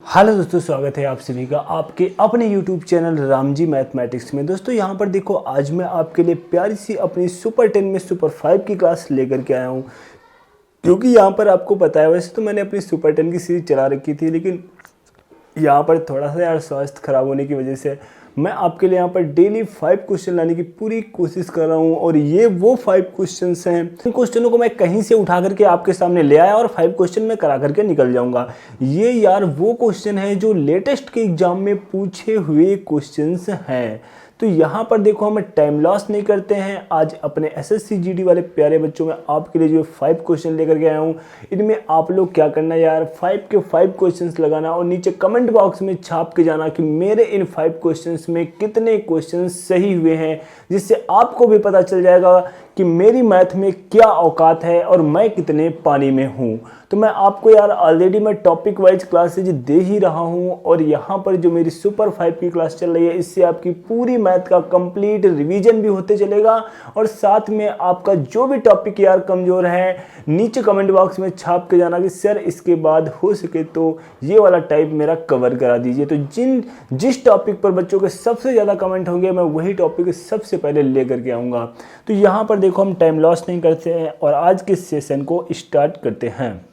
Hello दोस्तों, स्वागत है आप सभी का आपके अपने YouTube चैनल रामजी मैथमेटिक्स में। दोस्तों यहाँ पर देखो, आज मैं आपके लिए प्यारी सी अपनी सुपर 10 में सुपर 5 की क्लास लेकर के आया हूँ। क्योंकि यहाँ पर आपको पता है, वैसे तो मैंने अपनी सुपर 10 की सीरीज चला रखी थी, लेकिन यहाँ पर थोड़ा सा स्वास्थ्य खराब होने की वजह से मैं आपके लिए यहाँ पर डेली 5 क्वेश्चन लाने की पूरी कोशिश कर रहा हूँ। और ये वो 5 क्वेश्चंस हैं, इन क्वेश्चनों को मैं कहीं से उठा करके आपके सामने ले आया और 5 क्वेश्चन में करा करके निकल जाऊंगा। ये यार वो क्वेश्चन है जो लेटेस्ट के एग्जाम में पूछे हुए क्वेश्चंस हैं। तो यहाँ पर देखो, हम टाइम लॉस नहीं करते हैं। आज अपने एसएससी जीडी वाले प्यारे बच्चों में आपके लिए जो 5 क्वेश्चन लेकर के आया हूँ, इनमें आप लोग क्या करना यार, 5 के 5 क्वेश्चंस लगाना और नीचे कमेंट बॉक्स में छाप के जाना कि मेरे इन 5 क्वेश्चंस में कितने क्वेश्चंस सही हुए हैं, जिससे आपको भी पता चल जाएगा कि मेरी मैथ में क्या औकात है और मैं कितने पानी में हूँ। तो मैं आपको यार ऑलरेडी मैं टॉपिक वाइज क्लासेज दे ही रहा हूँ, और यहाँ पर जो मेरी सुपर 5 की क्लास चल रही है, इससे आपकी पूरी मैथ का कंप्लीट रिवीजन भी होते चलेगा। और साथ में आपका जो भी टॉपिक यार कमज़ोर है, नीचे कमेंट बॉक्स में छाप के जाना कि सर इसके बाद हो सके तो ये वाला टाइप मेरा कवर करा दीजिए। तो जिस टॉपिक पर बच्चों के सबसे ज़्यादा कमेंट होंगे, मैं वही टॉपिक सबसे पहले ले करके आऊँगा। तो यहाँ पर देखो, हम टाइम लॉस नहीं करते हैं और आज के सेशन को स्टार्ट करते हैं।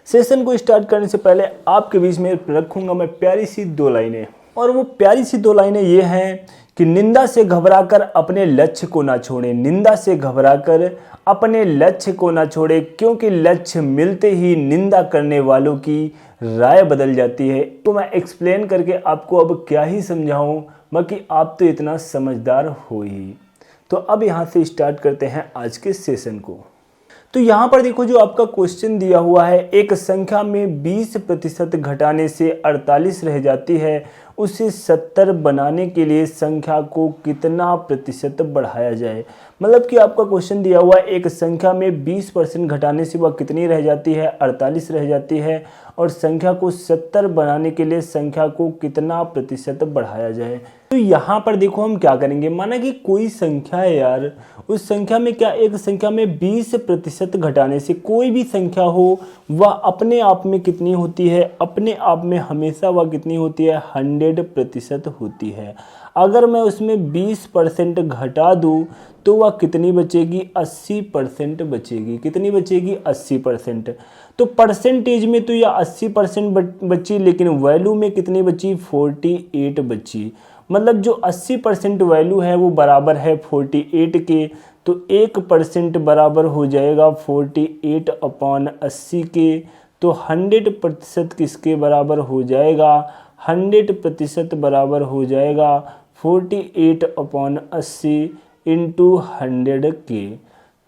सेशन को स्टार्ट करने से पहले आपके बीच में रखूंगा मैं प्यारी सी 2 लाइनें, और वो प्यारी सी 2 लाइनें ये हैं कि निंदा से घबराकर अपने लक्ष्य को ना छोड़ें। निंदा से घबराकर अपने लक्ष्य को ना छोड़ें, क्योंकि लक्ष्य मिलते ही निंदा करने वालों की राय बदल जाती है। तो मैं एक्सप्लेन करके आपको अब क्या ही समझाऊं, बाकी आप तो इतना समझदार हो ही। तो अब यहाँ से स्टार्ट करते हैं आज के सेशन को। तो यहाँ पर देखो, जो आपका क्वेश्चन दिया हुआ है, एक संख्या में 20% घटाने से 48 रह जाती है, उसे 70 बनाने के लिए संख्या को कितना प्रतिशत बढ़ाया जाए। मतलब कि आपका क्वेश्चन दिया हुआ है, एक संख्या में 20% घटाने से वह कितनी रह जाती है, 48 रह जाती है, और संख्या को 70 बनाने के लिए संख्या को कितना प्रतिशत बढ़ाया जाए। तो यहाँ पर देखो, हम क्या करेंगे, माना कि कोई संख्या है यार, उस संख्या में क्या, एक संख्या में 20% घटाने से कोई भी संख्या हो, वह अपने आप में कितनी होती है, अपने आप में हमेशा वह कितनी होती है, 100% होती है। अगर मैं उसमें 20% घटा दूँ तो वह कितनी बचेगी, 80% बचेगी। कितनी बचेगी, 80%। तो परसेंटेज में तो यह 80% बची, लेकिन वैल्यू में कितनी बची, 48 बची। मतलब जो 80% वैल्यू है वो बराबर है 48 के। तो 1% बराबर हो जाएगा 48/80 के। तो 100% किसके बराबर हो जाएगा, 100% बराबर हो जाएगा 48/80 इंटू 100 के।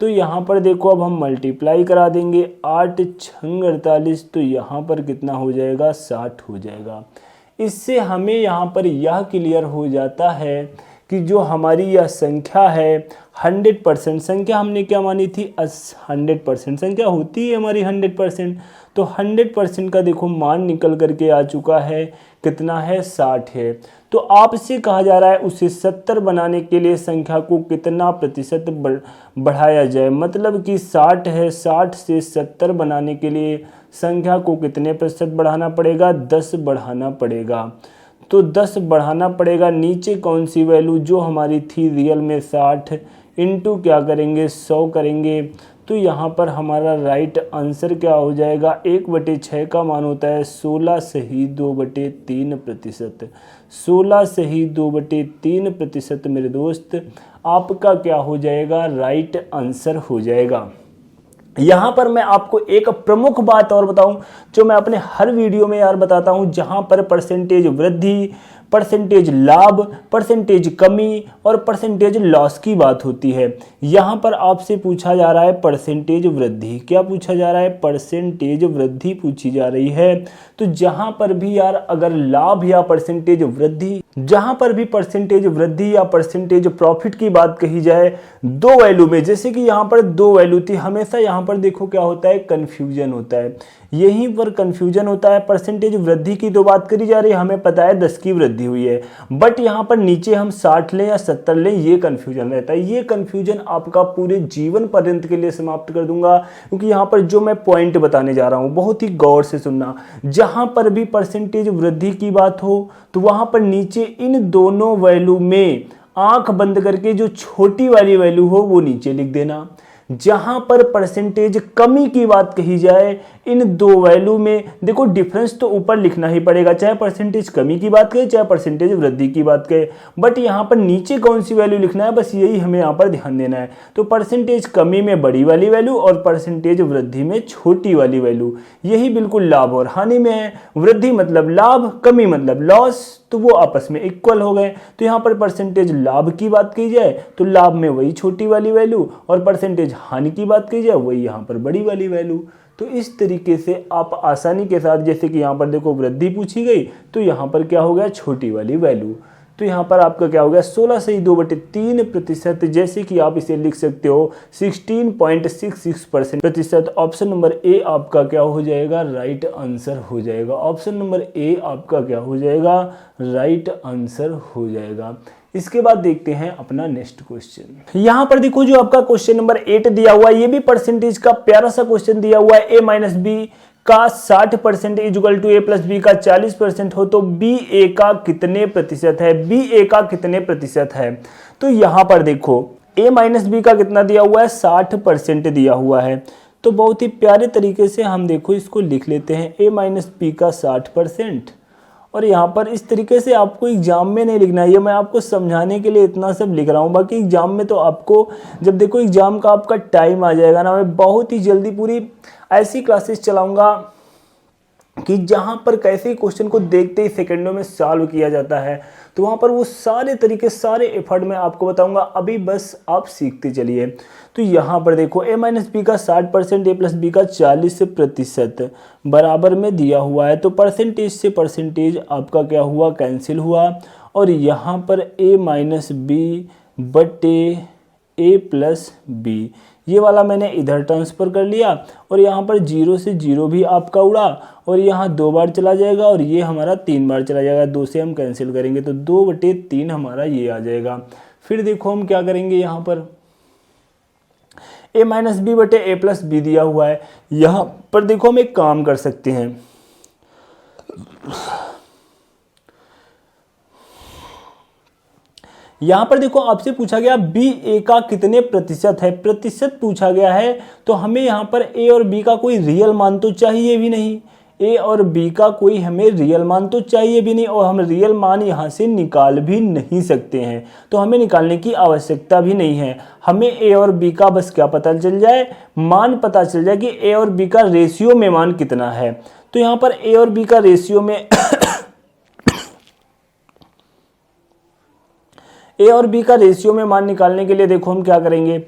तो यहाँ पर देखो, अब हम मल्टीप्लाई करा देंगे, 8 छंग 48, तो यहाँ पर कितना हो जाएगा, 60 हो जाएगा। इससे हमें यहाँ पर यह क्लियर हो जाता है कि जो हमारी यह संख्या है 100% संख्या, हमने क्या मानी थी, 100% संख्या होती है हमारी 100%। तो 100% का देखो मान निकल करके आ चुका है, कितना है, 60 है। तो आपसे कहा जा रहा है उसे 70 बनाने के लिए संख्या को कितना प्रतिशत बढ़ाया जाए। मतलब कि 60 है, 60 से 70 बनाने के लिए संख्या को कितने प्रतिशत बढ़ाना पड़ेगा, 10 बढ़ाना पड़ेगा। तो 10 बढ़ाना पड़ेगा। नीचे कौन सी वैल्यू जो हमारी थी रियल में 60 इंटू क्या करेंगे, 100 करेंगे। तो यहाँ पर हमारा राइट आंसर क्या हो जाएगा, 1/6 का मान होता है 16 सही 2/3%। 16 सही 2/3% मेरे दोस्त, आपका क्या हो जाएगा, राइट आंसर हो जाएगा। यहाँ पर मैं आपको एक प्रमुख बात और बताऊं, जो मैं अपने हर वीडियो में यार बताता हूं, जहां पर परसेंटेज वृद्धि, परसेंटेज लाभ, परसेंटेज कमी और परसेंटेज लॉस की बात होती है। यहाँ पर आपसे पूछा जा रहा है परसेंटेज वृद्धि। क्या पूछा जा रहा है, परसेंटेज वृद्धि पूछी जा रही है। तो जहाँ पर भी यार अगर लाभ या परसेंटेज वृद्धि, जहाँ पर भी परसेंटेज वृद्धि या परसेंटेज प्रॉफिट की बात कही जाए, 2 वैल्यू में, जैसे कि यहाँ पर 2 वैल्यू थी, हमेशा यहाँ पर देखो क्या होता है, कन्फ्यूजन होता है, यहीं पर कन्फ्यूजन होता है। परसेंटेज वृद्धि की तो बात करी जा रही है, हमें पता है 10 की वृद्धि हुई है, बट यहाँ पर नीचे हम 60 लें या 70 लें, ये कन्फ्यूजन रहता है। ये कन्फ्यूजन आपका पूरे जीवन पर्यंत के लिए समाप्त कर दूंगा, क्योंकि यहाँ पर जो मैं पॉइंट बताने जा रहा हूँ बहुत ही गौर से सुनना। जहाँ पर भी परसेंटेज वृद्धि की बात हो तो वहाँ पर नीचे इन दोनों वैल्यू में आंख बंद करके जो छोटी वाली वैल्यू हो वो नीचे लिख देना। जहां पर परसेंटेज कमी की बात कही जाए इन दो वैल्यू में देखो डिफरेंस तो ऊपर लिखना ही पड़ेगा, चाहे परसेंटेज कमी की बात कहे चाहे परसेंटेज वृद्धि की बात कहे, बट यहां पर नीचे कौन सी वैल्यू लिखना है बस यही हमें यहां पर ध्यान देना है। तो परसेंटेज कमी में बड़ी वाली वैल्यू और परसेंटेज वृद्धि में छोटी वाली वैल्यू, यही बिल्कुल लाभ और हानि में है। वृद्धि मतलब लाभ, कमी मतलब लॉस, तो वो आपस में इक्वल हो गए। तो यहाँ पर परसेंटेज लाभ की बात की जाए तो लाभ में वही छोटी वाली वैल्यू, और परसेंटेज हानि की बात की जाए वही यहाँ पर बड़ी वाली वैल्यू। तो इस तरीके से आप आसानी के साथ, जैसे कि यहाँ पर देखो वृद्धि पूछी गई तो यहाँ पर क्या हो गया, छोटी वाली वैल्यू। तो यहाँ पर आपका क्या हो गया, 16 से 2/3%, जैसे कि आप इसे लिख सकते हो 16.66% प्रतिशत। ऑप्शन नंबर ए आपका क्या हो जाएगा, राइट आंसर हो जाएगा। ऑप्शन नंबर ए आपका क्या हो जाएगा, राइट आंसर हो जाएगा। इसके बाद देखते हैं अपना नेक्स्ट क्वेश्चन। यहाँ पर देखो जो आपका क्वेश्चन नंबर 8 दिया हुआ है, ये भी परसेंटेज का प्यारा सा क्वेश्चन दिया हुआ है। a-b का 60% इजुगल टू a+b का 40% हो तो ba का कितने प्रतिशत है, ba का कितने प्रतिशत है। तो यहाँ पर देखो a-b का कितना दिया हुआ है, 60% दिया हुआ है। तो बहुत ही प्यारे तरीके से हम देखो इसको लिख लेते हैं, a-b का 60%। और यहाँ पर इस तरीके से आपको एग्जाम में नहीं लिखना है, ये मैं आपको समझाने के लिए इतना सब लिख रहा हूँ। बाकी एग्जाम में तो आपको जब देखो एग्जाम का आपका टाइम आ जाएगा ना, मैं बहुत ही जल्दी पूरी ऐसी क्लासेस चलाऊंगा कि जहाँ पर कैसे क्वेश्चन को देखते ही सेकंडों में सॉल्व किया जाता है। तो वहाँ पर वो सारे तरीके, सारे एफर्ट में आपको बताऊंगा, अभी बस आप सीखते चलिए। तो यहाँ पर देखो a-b का 60%, a+b का 40% बराबर में दिया हुआ है। तो परसेंटेज से परसेंटेज आपका क्या हुआ, कैंसिल हुआ, और यहाँ पर a-b बटे a+b ये वाला मैंने इधर ट्रांसफ़र कर लिया, और यहाँ पर 0 से 0 भी आपका उड़ा, और यहाँ 2 बार चला जाएगा, और ये हमारा 3 बार चला जाएगा। 2 से हम कैंसिल करेंगे तो 2/3 हमारा ये आ जाएगा। फिर देखो हम क्या करेंगे, यहाँ पर a-b बटे a+b दिया हुआ है। यहाँ पर देखो हम एक काम कर सकते हैं, यहाँ पर देखो आपसे पूछा गया ba का कितने प्रतिशत है, प्रतिशत पूछा गया है। तो हमें यहाँ पर a और b का कोई रियल मान तो चाहिए भी नहीं, a और b का कोई हमें रियल मान तो चाहिए भी नहीं, और हम रियल मान यहाँ से निकाल भी नहीं सकते हैं। तो हमें निकालने की आवश्यकता भी नहीं है। हमें a और b का बस क्या पता चल जाए, मान पता चल जाए कि a और b का रेशियो में मान कितना है। तो यहाँ पर a और b का रेशियो में ए और बी का रेशियो में मान निकालने के लिए देखो हम क्या करेंगे।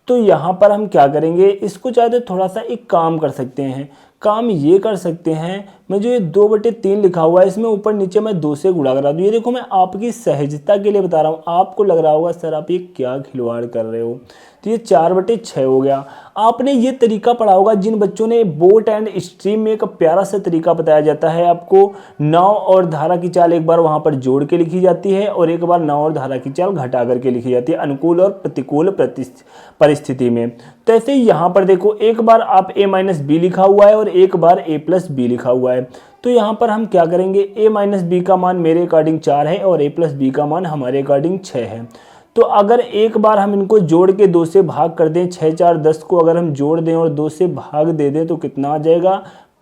तो यहाँ पर हम क्या करेंगे, इसको चाहे तो थोड़ा सा एक काम कर सकते हैं। काम ये कर सकते हैं, मैं जो ये 2/3 लिखा हुआ है इसमें ऊपर नीचे मैं 2 से गुणा करा दूँ। ये देखो मैं आपकी सहजता के लिए बता रहा हूँ, आपको लग रहा होगा सर आप ये क्या खिलवाड़ कर रहे हो। तो ये 4/6 हो गया। आपने ये तरीका पढ़ा होगा, जिन बच्चों ने बोट एंड स्ट्रीम में एक प्यारा सा तरीका बताया जाता है आपको, नाव और धारा की चाल एक बार वहाँ पर जोड़ के लिखी जाती है और एक बार नाव और धारा की चाल घटा करके लिखी जाती है, अनुकूल और प्रतिकूल परिस्थिति में। तो ऐसे ही यहाँ पर देखो एक बार आप a-b लिखा हुआ है और एक बार a+b लिखा हुआ है। तो यहाँ पर हम क्या करेंगे, a-b का मान मेरे अकॉर्डिंग 4 है और a+b का मान हमारे अकॉर्डिंग 6 है। तो अगर एक बार हम इनको जोड़ के 2 से भाग कर दें, 6 4 10 को अगर हम जोड़ दें और 2 से भाग दे दें तो कितना आ जाएगा,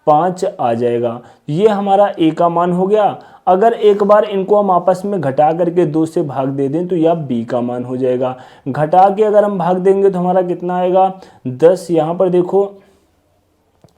5 आ जाएगा। ये हमारा a का मान हो गया। अगर एक बार इनको हम आपस में घटा करके 2 से भाग दे दें तो यह b का मान हो जाएगा। घटा के अगर हम भाग देंगे तो हमारा कितना आएगा, 10। यहाँ पर देखो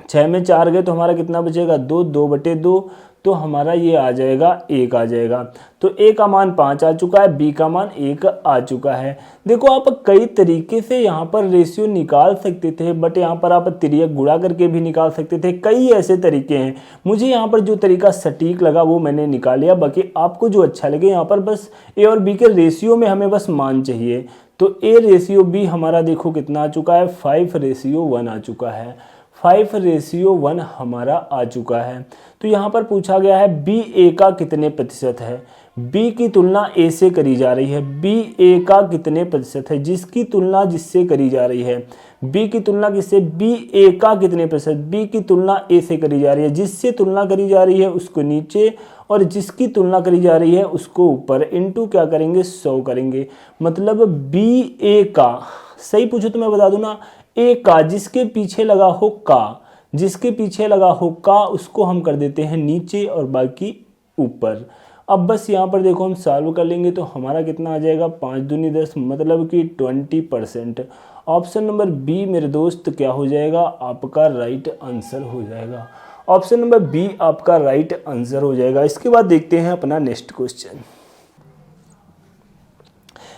6 में 4 गए तो हमारा कितना बचेगा, 2, 2/2, तो हमारा ये आ जाएगा 1 आ जाएगा। तो a का मान 5 आ चुका है, b का मान 1 आ चुका है। देखो आप कई तरीके से यहाँ पर रेशियो निकाल सकते थे, बट यहाँ पर आप तिर्यक गुणा करके भी निकाल सकते थे। कई ऐसे तरीके हैं, मुझे यहाँ पर जो तरीका सटीक लगा वो मैंने निकाल लिया। बाकी आपको जो अच्छा लगे, यहाँ पर बस a और b के रेशियो में हमें बस मान चाहिए। तो ए रेशियो बी हमारा देखो कितना आ चुका है, 5:1 आ चुका है, 5:1 हमारा आ चुका है। तो यहाँ पर पूछा गया है बी ए का कितने प्रतिशत है, बी की तुलना ए से करी जा रही है, बी ए का कितने प्रतिशत है, जिसकी तुलना जिससे करी जा रही है, बी की तुलना किससे, बी ए का कितने प्रतिशत, बी की तुलना ए से करी जा रही है, जिससे तुलना करी जा रही है उसको नीचे और जिसकी तुलना करी जा रही है उसको ऊपर, इनटू क्या करेंगे 100 करेंगे। मतलब बी ए का, सही पूछो तो मैं बता दूं ना, ए का जिसके पीछे लगा हो का, जिसके पीछे लगा हो का उसको हम कर देते हैं नीचे और बाकी ऊपर। अब बस यहाँ पर देखो हम सॉल्व कर लेंगे तो हमारा कितना आ जाएगा, 5 दूनी 10 मतलब कि 20%। ऑप्शन नंबर बी मेरे दोस्त क्या हो जाएगा, आपका राइट आंसर हो जाएगा। ऑप्शन नंबर बी आपका राइट आंसर हो जाएगा। इसके बाद देखते हैं अपना नेक्स्ट क्वेश्चन।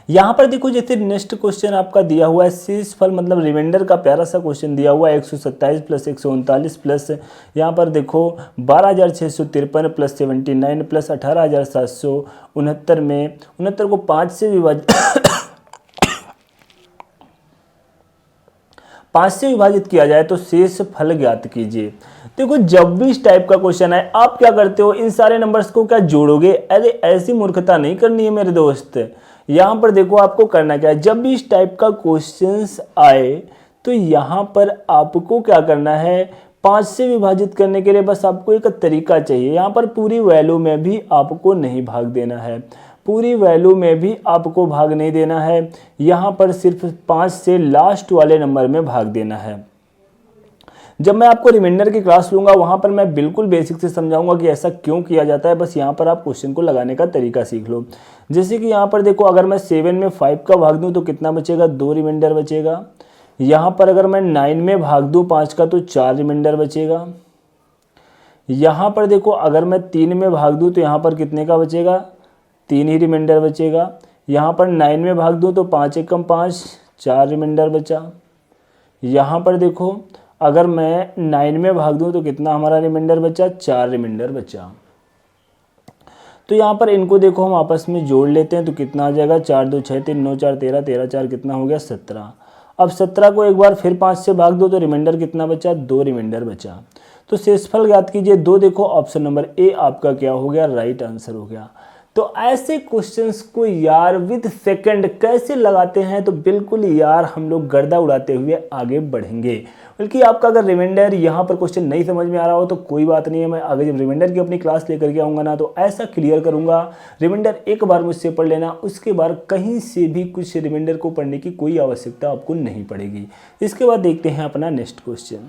यहाँ पर देखो जैसे नेक्स्ट क्वेश्चन आपका दिया हुआ है शेषफल मतलब रिमाइंडर का प्यारा सा क्वेश्चन दिया हुआ है 127 प्लस 139 प्लस यहाँ पर देखो 12,653 प्लस 79 प्लस 18,769 में 69 को 5 से विभाजित किया जाए तो शेष फल ज्ञात कीजिए। देखो जब भी इस टाइप का क्वेश्चन है आप क्या करते हो, इन सारे नंबर्स को क्या जोड़ोगे, अरे ऐसी मूर्खता नहीं करनी है मेरे दोस्त। यहाँ पर देखो आपको करना क्या है, जब भी इस टाइप का क्वेश्चंस आए तो यहाँ पर आपको क्या करना है, 5 से विभाजित करने के लिए बस आपको एक तरीका चाहिए। यहाँ पर पूरी वैल्यू में भी आपको नहीं भाग देना है, पूरी वैल्यू में भी आपको भाग नहीं देना है, यहाँ पर सिर्फ 5 से लास्ट वाले नंबर में भाग देना है। जब मैं आपको रिमाइंडर की क्लास लूंगा वहां पर मैं बिल्कुल बेसिक से समझाऊंगा कि ऐसा क्यों किया जाता है, बस यहाँ पर आप क्वेश्चन को लगाने का तरीका सीख लो। जैसे कि यहाँ पर देखो अगर मैं 7 में 5 का भाग दूं तो कितना बचेगा, 2 रिमाइंडर बचेगा। यहाँ पर अगर मैं 9 में भाग दूं 5 का तो 4 रिमाइंडर बचेगा। यहाँ पर देखो अगर मैं 3 में भाग दूं तो यहाँ पर कितने का बचेगा, 3 ही रिमाइंडर बचेगा। यहाँ पर 9 में भाग दूं तो 5 एकम 5, 4 रिमाइंडर बचा। यहाँ पर देखो अगर मैं 9 में भाग दूं तो कितना हमारा रिमाइंडर बचा, 4 रिमाइंडर बचा। तो यहाँ पर इनको देखो हम आपस में जोड़ लेते हैं तो कितना आ जाएगा, 4 2 6 3 9 4 13 13 4 कितना हो गया 17। अब 17 को एक बार फिर 5 से भाग दो तो रिमाइंडर कितना बचा, 2 रिमाइंडर बचा। तो शेषफल ज्ञात कीजिए 2, देखो ऑप्शन नंबर ए आपका क्या हो गया, राइट आंसर हो गया। तो ऐसे क्वेश्चंस को यार विद सेकंड कैसे लगाते हैं, तो बिल्कुल यार हम लोग गर्दा उड़ाते हुए आगे बढ़ेंगे। बल्कि आपका अगर रिमाइंडर यहाँ पर क्वेश्चन नहीं समझ में आ रहा हो तो कोई बात नहीं है, मैं आगे जब रिमाइंडर की अपनी क्लास लेकर के आऊँगा ना तो ऐसा क्लियर करूँगा। रिमाइंडर एक बार मुझसे पढ़ लेना, उसके बाद कहीं से भी कुछ रिमाइंडर को पढ़ने की कोई आवश्यकता आपको नहीं पड़ेगी। इसके बाद देखते हैं अपना नेक्स्ट क्वेश्चन।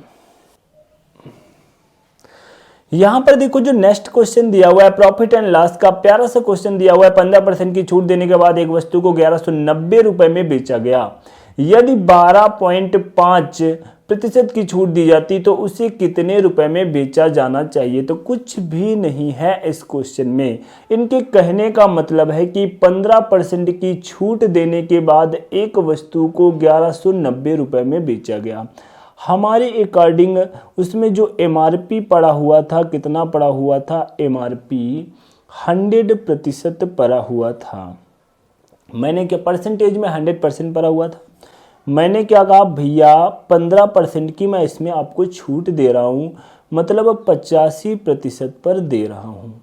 यहाँ पर देखो जो नेक्स्ट क्वेश्चन दिया हुआ है प्रॉफिट एंड लॉस का प्यारा सा क्वेश्चन दिया हुआ है। 15% की छूट देने के बाद एक वस्तु को 1190 रुपए में बेचा गया। यदि 12.5% की छूट दी जाती तो उसे कितने रुपए में बेचा जाना चाहिए। तो कुछ भी नहीं है इस क्वेश्चन में। इनके कहने का मतलब है कि 15% की छूट देने के बाद एक वस्तु को 1190 रुपए में बेचा गया। हमारे अकॉर्डिंग उसमें जो एमआरपी पड़ा हुआ था, कितना पड़ा हुआ था, एमआरपी 100% पड़ा हुआ था। मैंने क्या परसेंटेज में 100% पड़ा हुआ था। मैंने क्या कहा भैया 15% की मैं इसमें आपको छूट दे रहा हूँ, मतलब 85% पर दे रहा हूँ।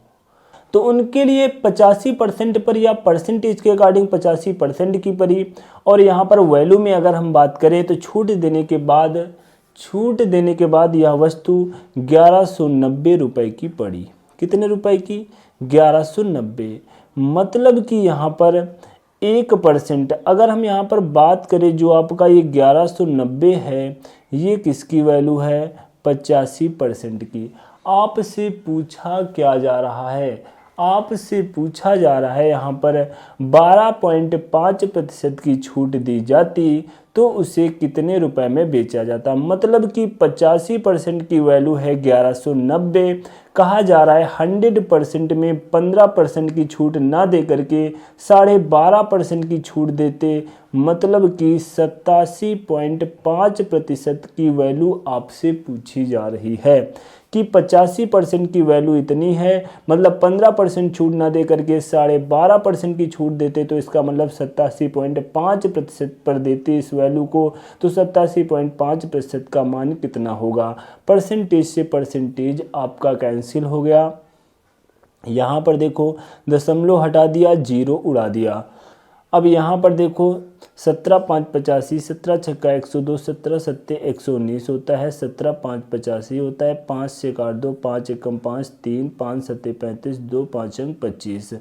तो उनके लिए 85% पर या परसेंटेज के अकॉर्डिंग 85% की पड़ी। और यहाँ पर वैल्यू में अगर हम बात करें तो छूट देने के बाद यह वस्तु 1190 रुपए की पड़ी। कितने रुपए की, 1190। मतलब कि यहाँ पर 1%, अगर हम यहाँ पर बात करें जो आपका ये 1190 है, ये किसकी वैल्यू है, 85% की। आपसे पूछा क्या जा रहा है, आपसे पूछा जा रहा है यहाँ पर 12.5% की छूट दी जाती तो उसे कितने रुपए में बेचा जाता। मतलब कि 85% की वैल्यू है 1190। कहा जा रहा है 100% में 15% की छूट ना दे करके 12.5% की छूट देते, मतलब कि 87.5% की वैल्यू आपसे पूछी जा रही है। कि 85% की वैल्यू इतनी है, मतलब 15% छूट ना दे करके 12.5% की छूट देते तो इसका मतलब 87.5% पर देते इस वैल्यू को, तो 87.5% का मान कितना होगा। परसेंटेज से परसेंटेज आपका कैंसिल हो गया। यहाँ पर देखो दशमलव हटा दिया, जीरो उड़ा दिया। अब यहाँ पर देखो 17 5 85, 17 छक्का 102, 17 सत्ते 119 होता है, 17 5 85 होता है, 5 से काट दो, 5 एकम 5, 3 5 सत्ते 35, 2 5 अंक 25।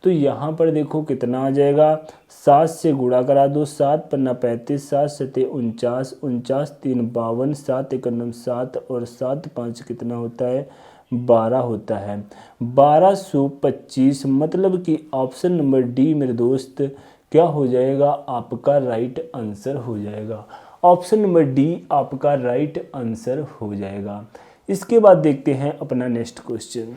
तो यहाँ पर देखो कितना आ जाएगा, 7 से गुणा करा दो, 7 पन्ना 35, 7 सत्ते 49, 49 3 52, 7 एकम 7 और 7 5 कितना होता है, 12 होता है। 1225 मतलब कि ऑप्शन नंबर डी मेरे दोस्त क्या हो जाएगा, आपका राइट आंसर हो जाएगा। ऑप्शन नंबर डी आपका राइट आंसर हो जाएगा। इसके बाद देखते हैं अपना नेक्स्ट क्वेश्चन।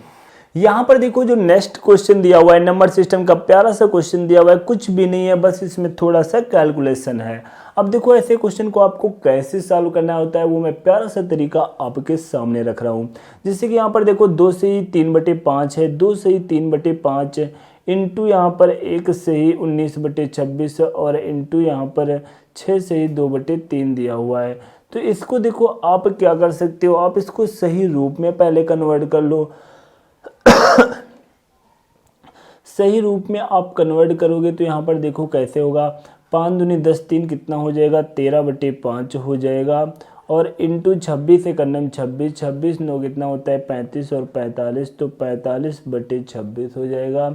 यहाँ पर देखो जो नेक्स्ट क्वेश्चन दिया हुआ है, नंबर सिस्टम का प्यारा सा क्वेश्चन दिया हुआ है, कुछ भी नहीं है, बस इसमें थोड़ा सा कैलकुलेशन है। अब देखो ऐसे क्वेश्चन को आपको कैसे सॉल्व करना होता है वो मैं प्यारा सा तरीका आपके सामने रख रहा हूँ। जैसे कि यहाँ पर देखो 2 से ही 3/5 है, 2 से ही 3/5 इंटू यहाँ पर 1 से ही 19/26 और इंटू यहाँ पर 6 से ही 2/3 दिया हुआ है। तो इसको देखो आप क्या कर सकते हो, आप इसको सही रूप में पहले कन्वर्ट कर लो। सही रूप में आप कन्वर्ट करोगे तो यहाँ पर देखो कैसे होगा, 5 दूनी 10, 3 कितना हो जाएगा, 13/5 हो जाएगा और इंटू 26 से करना 26, 26 9 कितना होता है 35 और 45, तो 45/26 हो जाएगा।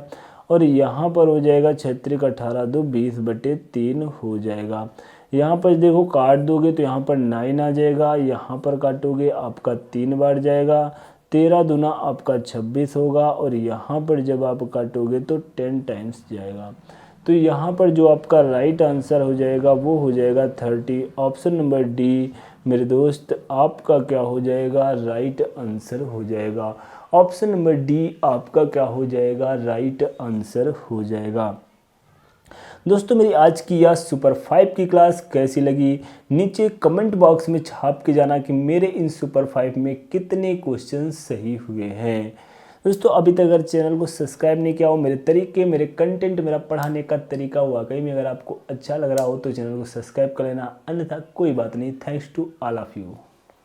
और यहाँ पर हो जाएगा 36 का 18 2 20/3 हो जाएगा। यहाँ पर देखो काट दोगे तो यहाँ पर 9 आ जाएगा, यहाँ पर काटोगे आपका 3 बार जाएगा, 13 दूना आपका 26 होगा और यहाँ पर जब आप काटोगे तो 10 टाइम्स जाएगा। तो यहाँ पर जो आपका राइट आंसर हो जाएगा वो हो जाएगा 30। ऑप्शन नंबर डी मेरे दोस्त आपका क्या हो जाएगा, राइट आंसर हो जाएगा। ऑप्शन नंबर डी आपका क्या हो जाएगा, राइट आंसर हो जाएगा। दोस्तों मेरी आज की यह सुपर 5 की क्लास कैसी लगी, नीचे कमेंट बॉक्स में छाप के जाना कि मेरे इन सुपर 5 में कितने क्वेश्चन सही हुए हैं। दोस्तों अभी तक अगर चैनल को सब्सक्राइब नहीं किया हो, मेरे तरीके, मेरे कंटेंट, मेरा पढ़ाने का तरीका वाकई में अगर आपको अच्छा लग रहा हो तो चैनल को सब्सक्राइब कर लेना, अन्यथा कोई बात नहीं। Thanks to all of you.